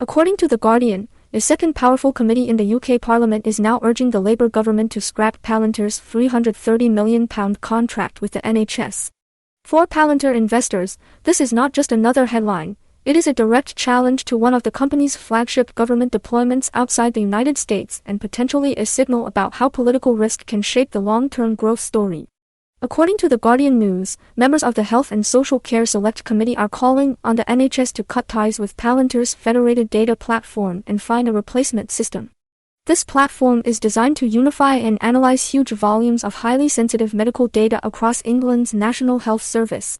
According to The Guardian, a second powerful committee in the UK Parliament is now urging the Labour government to scrap Palantir's £330 million contract with the NHS. For Palantir investors, this is not just another headline, it is a direct challenge to one of the company's flagship government deployments outside the United States and potentially a signal about how political risk can shape the long-term growth story. According to The Guardian News, members of the Health and Social Care Select Committee are calling on the NHS to cut ties with Palantir's Federated Data Platform and find a replacement system. This platform is designed to unify and analyze huge volumes of highly sensitive medical data across England's National Health Service.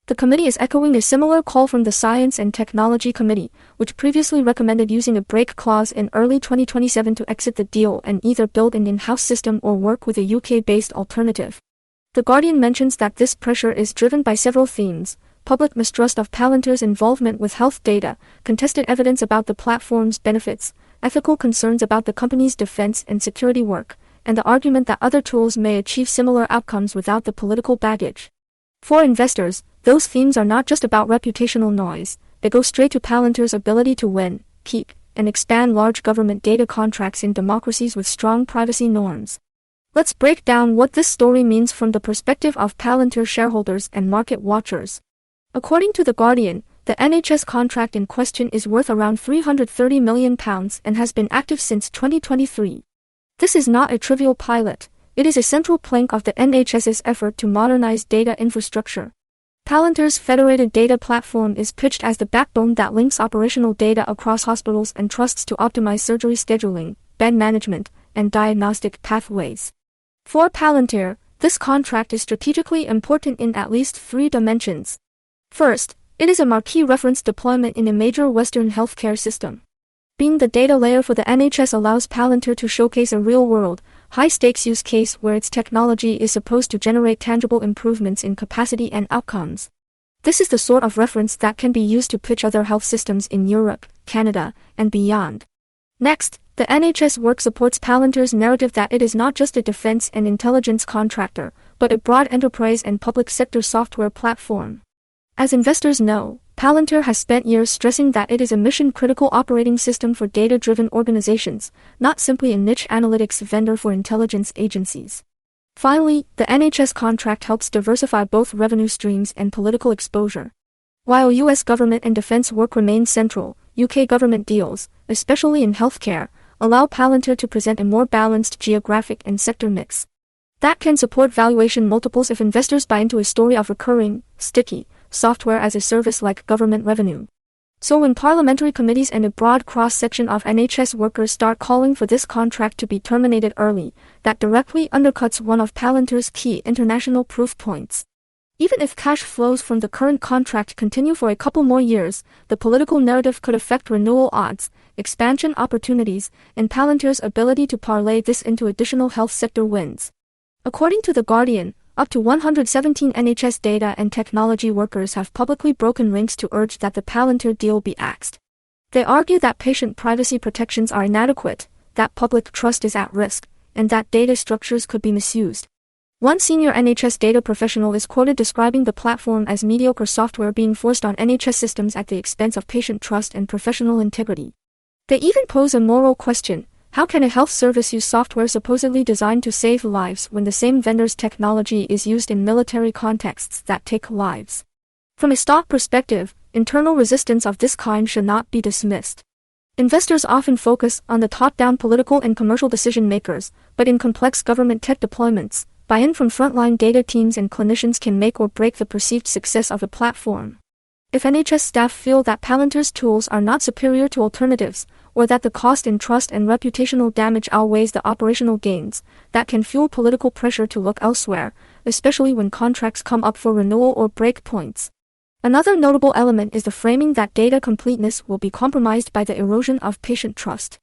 The committee is echoing a similar call from the Science and Technology Committee, which previously recommended using a break clause in early 2027 to exit the deal and either build an in-house system or work with a UK-based alternative. The Guardian mentions that this pressure is driven by several themes: public mistrust of Palantir's involvement with health data, contested evidence about the platform's benefits, ethical concerns about the company's defense and security work, and the argument that other tools may achieve similar outcomes without the political baggage. For investors, those themes are not just about reputational noise, they go straight to Palantir's ability to win, keep, and expand large government data contracts in democracies with strong privacy norms. Let's break down what this story means from the perspective of Palantir shareholders and market watchers. According to The Guardian, the NHS contract in question is worth around £330 million and has been active since 2023. This is not a trivial pilot, it is a central plank of the NHS's effort to modernize data infrastructure. Palantir's Federated Data Platform is pitched as the backbone that links operational data across hospitals and trusts to optimize surgery scheduling, bed management, and diagnostic pathways. For Palantir, this contract is strategically important in at least three dimensions. First, it is a marquee reference deployment in a major Western healthcare system. Being the data layer for the NHS allows Palantir to showcase a real-world, high-stakes use case where its technology is supposed to generate tangible improvements in capacity and outcomes. This is the sort of reference that can be used to pitch other health systems in Europe, Canada, and beyond. Next, the NHS work supports Palantir's narrative that it is not just a defense and intelligence contractor, but a broad enterprise and public sector software platform. As investors know, Palantir has spent years stressing that it is a mission-critical operating system for data-driven organizations, not simply a niche analytics vendor for intelligence agencies. Finally, the NHS contract helps diversify both revenue streams and political exposure. While US government and defense work remains central, UK government deals, especially in healthcare, allow Palantir to present a more balanced geographic and sector mix. That can support valuation multiples if investors buy into a story of recurring, sticky, software as a service like government revenue. So when parliamentary committees and a broad cross-section of NHS workers start calling for this contract to be terminated early, that directly undercuts one of Palantir's key international proof points. Even if cash flows from the current contract continue for a couple more years, the political narrative could affect renewal odds, expansion opportunities, and Palantir's ability to parlay this into additional health sector wins. According to The Guardian, up to 117 NHS data and technology workers have publicly broken ranks to urge that the Palantir deal be axed. They argue that patient privacy protections are inadequate, that public trust is at risk, and that data structures could be misused. One senior NHS data professional is quoted describing the platform as mediocre software being forced on NHS systems at the expense of patient trust and professional integrity. They even pose a moral question: how can a health service use software supposedly designed to save lives when the same vendor's technology is used in military contexts that take lives? From a stock perspective, internal resistance of this kind should not be dismissed. Investors often focus on the top-down political and commercial decision-makers, but in complex government tech deployments, buy-in from frontline data teams and clinicians can make or break the perceived success of a platform. If NHS staff feel that Palantir's tools are not superior to alternatives, or that the cost in trust and reputational damage outweighs the operational gains, that can fuel political pressure to look elsewhere, especially when contracts come up for renewal or break points. Another notable element is the framing that data completeness will be compromised by the erosion of patient trust.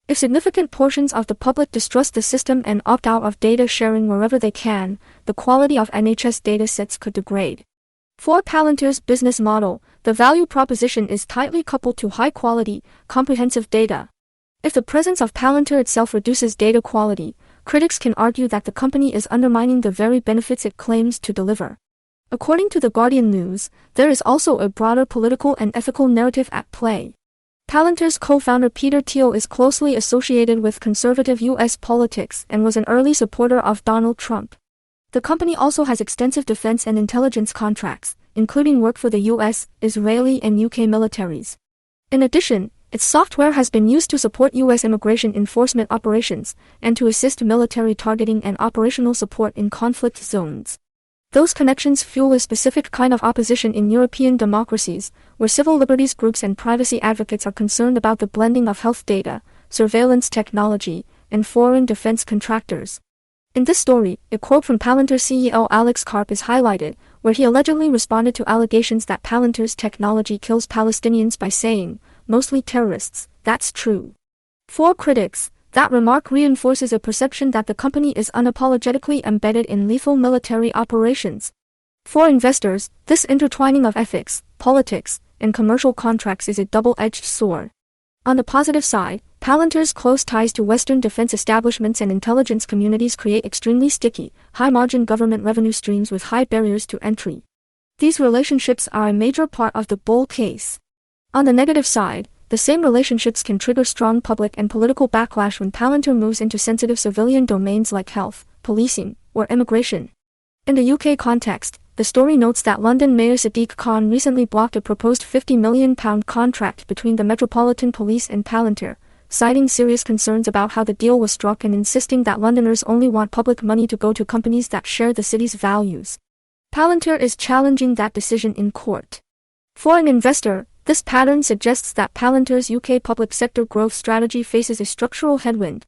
If significant portions of the public distrust the system and opt out of data sharing wherever they can, the quality of NHS data sets could degrade. For Palantir's business model, the value proposition is tightly coupled to high-quality, comprehensive data. If the presence of Palantir itself reduces data quality, critics can argue that the company is undermining the very benefits it claims to deliver. According to The Guardian News, there is also a broader political and ethical narrative at play. Palantir's co-founder Peter Thiel is closely associated with conservative U.S. politics and was an early supporter of Donald Trump. The company also has extensive defense and intelligence contracts, including work for the U.S., Israeli, and UK militaries. In addition, its software has been used to support U.S. immigration enforcement operations and to assist military targeting and operational support in conflict zones. Those connections fuel a specific kind of opposition in European democracies, where civil liberties groups and privacy advocates are concerned about the blending of health data, surveillance technology, and foreign defense contractors. In this story, a quote from Palantir CEO Alex Karp is highlighted, where he allegedly responded to allegations that Palantir's technology kills Palestinians by saying, "Mostly terrorists, that's true." For critics, that remark reinforces a perception that the company is unapologetically embedded in lethal military operations. For investors, this intertwining of ethics, politics, and commercial contracts is a double-edged sword. On the positive side, Palantir's close ties to Western defense establishments and intelligence communities create extremely sticky, high-margin government revenue streams with high barriers to entry. These relationships are a major part of the bull case. On the negative side, the same relationships can trigger strong public and political backlash when Palantir moves into sensitive civilian domains like health, policing, or immigration. In the UK context, the story notes that London Mayor Sadiq Khan recently blocked a proposed £50 million contract between the Metropolitan Police and Palantir, citing serious concerns about how the deal was struck and insisting that Londoners only want public money to go to companies that share the city's values. Palantir is challenging that decision in court. For an investor, this pattern suggests that Palantir's UK public sector growth strategy faces a structural headwind.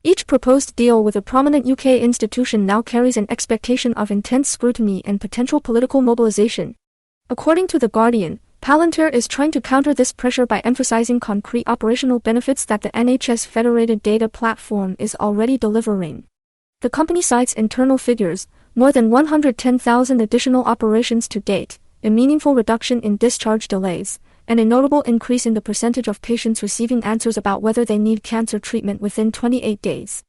Each proposed deal with a prominent UK institution now carries an expectation of intense scrutiny and potential political mobilization. According to The Guardian, Palantir is trying to counter this pressure by emphasizing concrete operational benefits that the NHS Federated Data Platform is already delivering. The company cites internal figures, more than 110,000 additional operations to date, a meaningful reduction in discharge delays, and a notable increase in the percentage of patients receiving answers about whether they need cancer treatment within 28 days.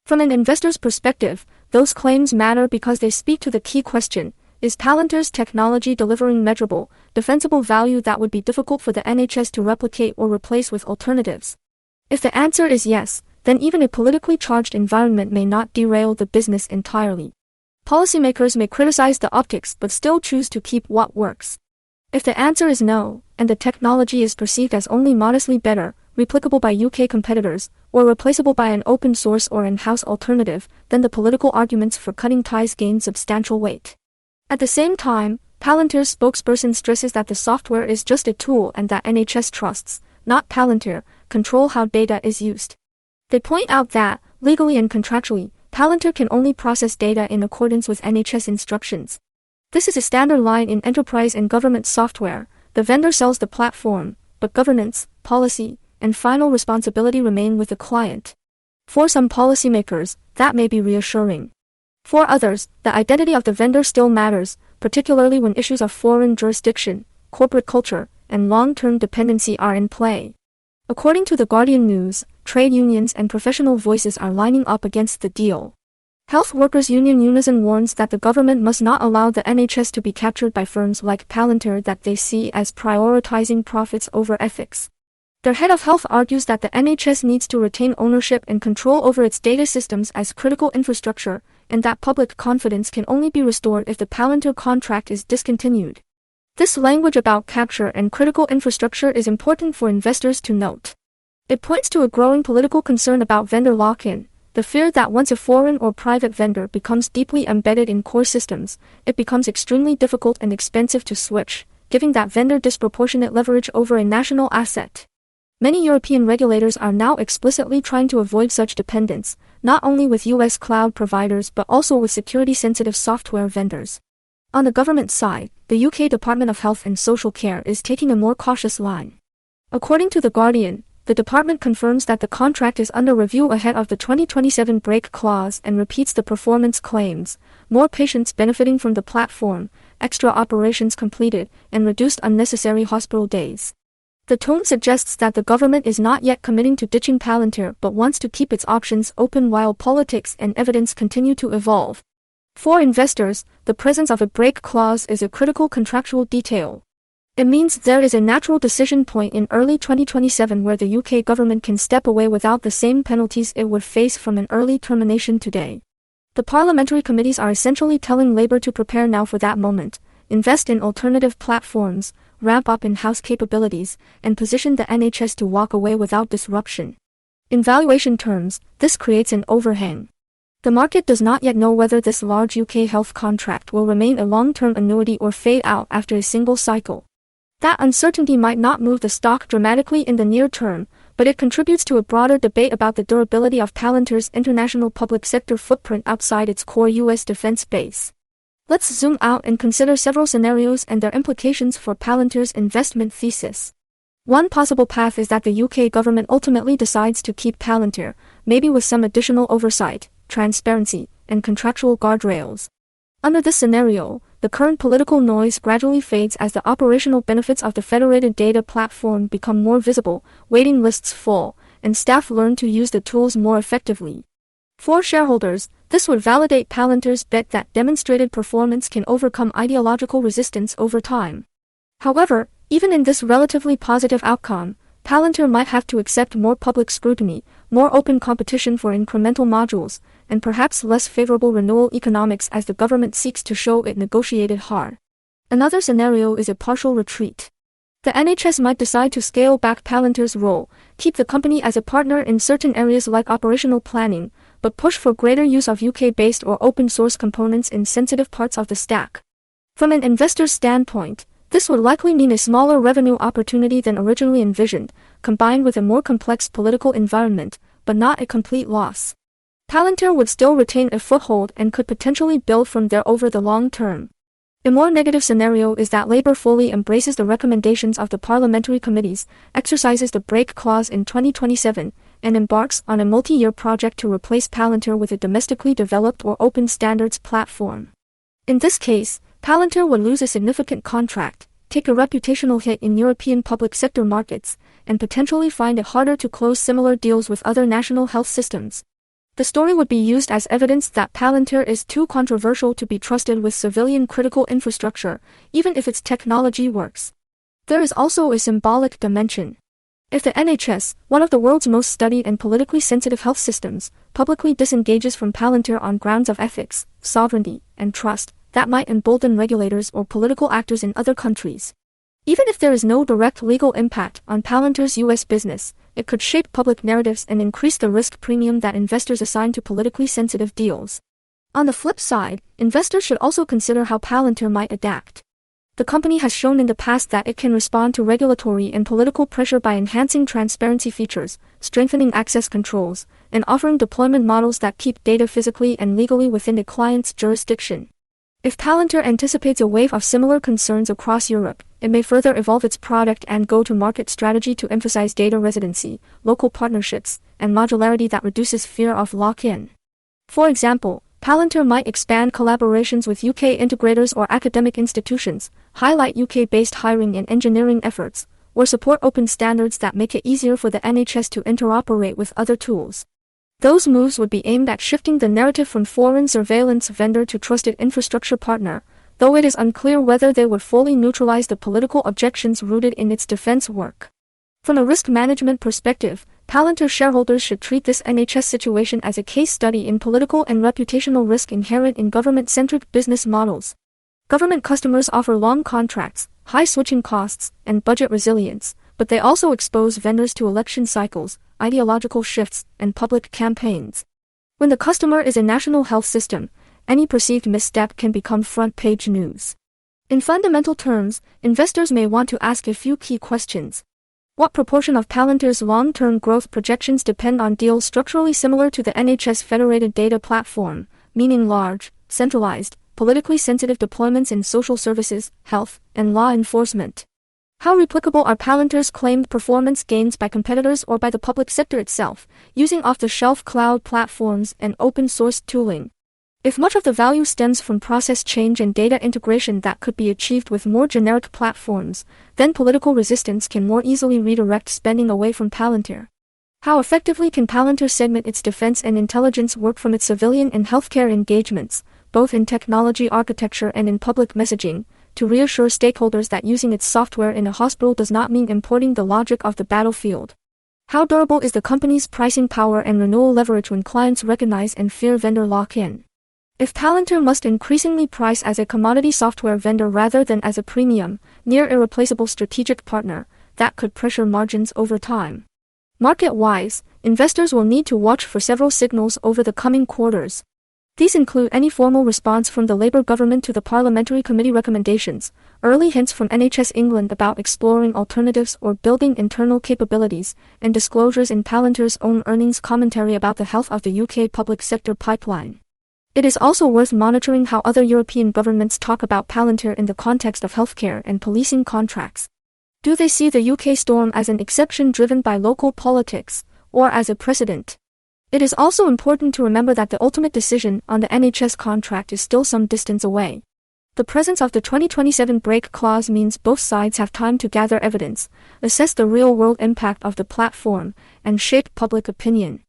From an investor's perspective, those claims matter because they speak to the key question: is Palantir's technology delivering measurable, defensible value that would be difficult for the NHS to replicate or replace with alternatives? If the answer is yes, then even a politically charged environment may not derail the business entirely. Policymakers may criticize the optics but still choose to keep what works. If the answer is no, and the technology is perceived as only modestly better, replicable by UK competitors, or replaceable by an open source or in-house alternative, then the political arguments for cutting ties gain substantial weight. At the same time, Palantir's spokesperson stresses that the software is just a tool and that NHS trusts, not Palantir, control how data is used. They point out that, legally and contractually, Palantir can only process data in accordance with NHS instructions. This is a standard line in enterprise and government software. The vendor sells the platform, but governance, policy, and final responsibility remain with the client. For some policymakers, that may be reassuring. For others, the identity of the vendor still matters, particularly when issues of foreign jurisdiction, corporate culture, and long-term dependency are in play. According to The Guardian News, trade unions and professional voices are lining up against the deal. Health Workers Union Unison warns that the government must not allow the NHS to be captured by firms like Palantir that they see as prioritizing profits over ethics. Their head of health argues that the NHS needs to retain ownership and control over its data systems as critical infrastructure, and that public confidence can only be restored if the Palantir contract is discontinued. This language about capture and critical infrastructure is important for investors to note. It points to a growing political concern about vendor lock-in, the fear that once a foreign or private vendor becomes deeply embedded in core systems, it becomes extremely difficult and expensive to switch, giving that vendor disproportionate leverage over a national asset. Many European regulators are now explicitly trying to avoid such dependence, not only with US cloud providers but also with security-sensitive software vendors. On the government side, the UK Department of Health and Social Care is taking a more cautious line. According to The Guardian, the department confirms that the contract is under review ahead of the 2027 break clause and repeats the performance claims: more patients benefiting from the platform, extra operations completed, and reduced unnecessary hospital days. The tone suggests that the government is not yet committing to ditching Palantir but wants to keep its options open while politics and evidence continue to evolve. For investors, the presence of a break clause is a critical contractual detail. It means there is a natural decision point in early 2027 where the UK government can step away without the same penalties it would face from an early termination today. The parliamentary committees are essentially telling Labour to prepare now for that moment, invest in alternative platforms, ramp up in-house capabilities, and position the NHS to walk away without disruption. In valuation terms, this creates an overhang. The market does not yet know whether this large UK health contract will remain a long-term annuity or fade out after a single cycle. That uncertainty might not move the stock dramatically in the near term, but it contributes to a broader debate about the durability of Palantir's international public sector footprint outside its core US defense base. Let's zoom out and consider several scenarios and their implications for Palantir's investment thesis. One possible path is that the UK government ultimately decides to keep Palantir, maybe with some additional oversight, transparency, and contractual guardrails. Under this scenario, the current political noise gradually fades as the operational benefits of the Federated Data Platform become more visible, waiting lists fall, and staff learn to use the tools more effectively. For shareholders, this would validate Palantir's bet that demonstrated performance can overcome ideological resistance over time. However, even in this relatively positive outcome, Palantir might have to accept more public scrutiny, more open competition for incremental modules, and perhaps less favorable renewal economics as the government seeks to show it negotiated hard. Another scenario is a partial retreat. The NHS might decide to scale back Palantir's role, keep the company as a partner in certain areas like operational planning, but push for greater use of UK-based or open-source components in sensitive parts of the stack. From an investor's standpoint, this would likely mean a smaller revenue opportunity than originally envisioned, combined with a more complex political environment, but not a complete loss. Palantir would still retain a foothold and could potentially build from there over the long term. A more negative scenario is that Labour fully embraces the recommendations of the parliamentary committees, exercises the break clause in 2027, and embarks on a multi-year project to replace Palantir with a domestically developed or open standards platform. In this case, Palantir would lose a significant contract, take a reputational hit in European public sector markets, and potentially find it harder to close similar deals with other national health systems. The story would be used as evidence that Palantir is too controversial to be trusted with civilian critical infrastructure, even if its technology works. There is also a symbolic dimension. If the NHS, one of the world's most studied and politically sensitive health systems, publicly disengages from Palantir on grounds of ethics, sovereignty, and trust, that might embolden regulators or political actors in other countries. Even if there is no direct legal impact on Palantir's US business, it could shape public narratives and increase the risk premium that investors assign to politically sensitive deals. On the flip side, investors should also consider how Palantir might adapt. The company has shown in the past that it can respond to regulatory and political pressure by enhancing transparency features, strengthening access controls, and offering deployment models that keep data physically and legally within the client's jurisdiction. If Palantir anticipates a wave of similar concerns across Europe, it may further evolve its product and go-to-market strategy to emphasize data residency, local partnerships, and modularity that reduces fear of lock-in. For example, Palantir might expand collaborations with UK integrators or academic institutions, highlight UK-based hiring and engineering efforts, or support open standards that make it easier for the NHS to interoperate with other tools. Those moves would be aimed at shifting the narrative from foreign surveillance vendor to trusted infrastructure partner, though it is unclear whether they would fully neutralize the political objections rooted in its defense work. From a risk management perspective, Palantir shareholders should treat this NHS situation as a case study in political and reputational risk inherent in government-centric business models. Government customers offer long contracts, high switching costs, and budget resilience, but they also expose vendors to election cycles, ideological shifts, and public campaigns. When the customer is a national health system, any perceived misstep can become front-page news. In fundamental terms, investors may want to ask a few key questions. What proportion of Palantir's long-term growth projections depend on deals structurally similar to the NHS Federated Data Platform, meaning large, centralized, politically sensitive deployments in social services, health, and law enforcement? How replicable are Palantir's claimed performance gains by competitors or by the public sector itself, using off-the-shelf cloud platforms and open-source tooling? If much of the value stems from process change and data integration that could be achieved with more generic platforms, then political resistance can more easily redirect spending away from Palantir. How effectively can Palantir segment its defense and intelligence work from its civilian and healthcare engagements, both in technology architecture and in public messaging, to reassure stakeholders that using its software in a hospital does not mean importing the logic of the battlefield. How durable is the company's pricing power and renewal leverage when clients recognize and fear vendor lock-in? If Palantir must increasingly price as a commodity software vendor rather than as a premium, near irreplaceable strategic partner, that could pressure margins over time. Market-wise, investors will need to watch for several signals over the coming quarters. These include any formal response from the Labour government to the Parliamentary Committee recommendations, early hints from NHS England about exploring alternatives or building internal capabilities, and disclosures in Palantir's own earnings commentary about the health of the UK public sector pipeline. It is also worth monitoring how other European governments talk about Palantir in the context of healthcare and policing contracts. Do they see the UK storm as an exception driven by local politics, or as a precedent? It is also important to remember that the ultimate decision on the NHS contract is still some distance away. The presence of the 2027 break clause means both sides have time to gather evidence, assess the real-world impact of the platform, and shape public opinion.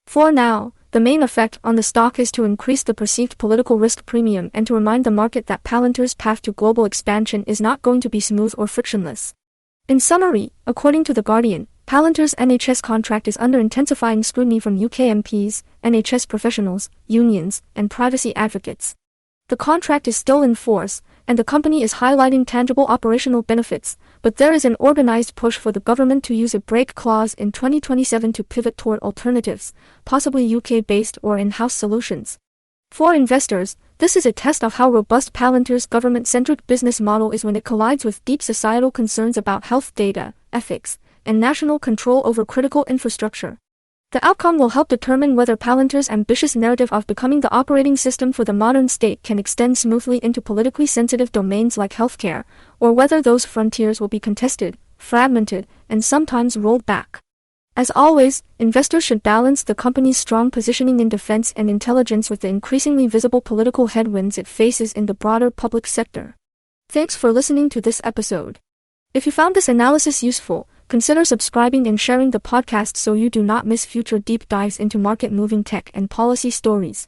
For now, the main effect on the stock is to increase the perceived political risk premium and to remind the market that Palantir's path to global expansion is not going to be smooth or frictionless. In summary, according to The Guardian, Palantir's NHS contract is under intensifying scrutiny from UK MPs, NHS professionals, unions, and privacy advocates. The contract is still in force, and the company is highlighting tangible operational benefits, but there is an organized push for the government to use a break clause in 2027 to pivot toward alternatives, possibly UK-based or in-house solutions. For investors, this is a test of how robust Palantir's government-centric business model is when it collides with deep societal concerns about health data, ethics, and national control over critical infrastructure. The outcome will help determine whether Palantir's ambitious narrative of becoming the operating system for the modern state can extend smoothly into politically sensitive domains like healthcare, or whether those frontiers will be contested, fragmented, and sometimes rolled back. As always, investors should balance the company's strong positioning in defense and intelligence with the increasingly visible political headwinds it faces in the broader public sector. Thanks for listening to this episode. If you found this analysis useful, consider subscribing and sharing the podcast so you do not miss future deep dives into market-moving tech and policy stories.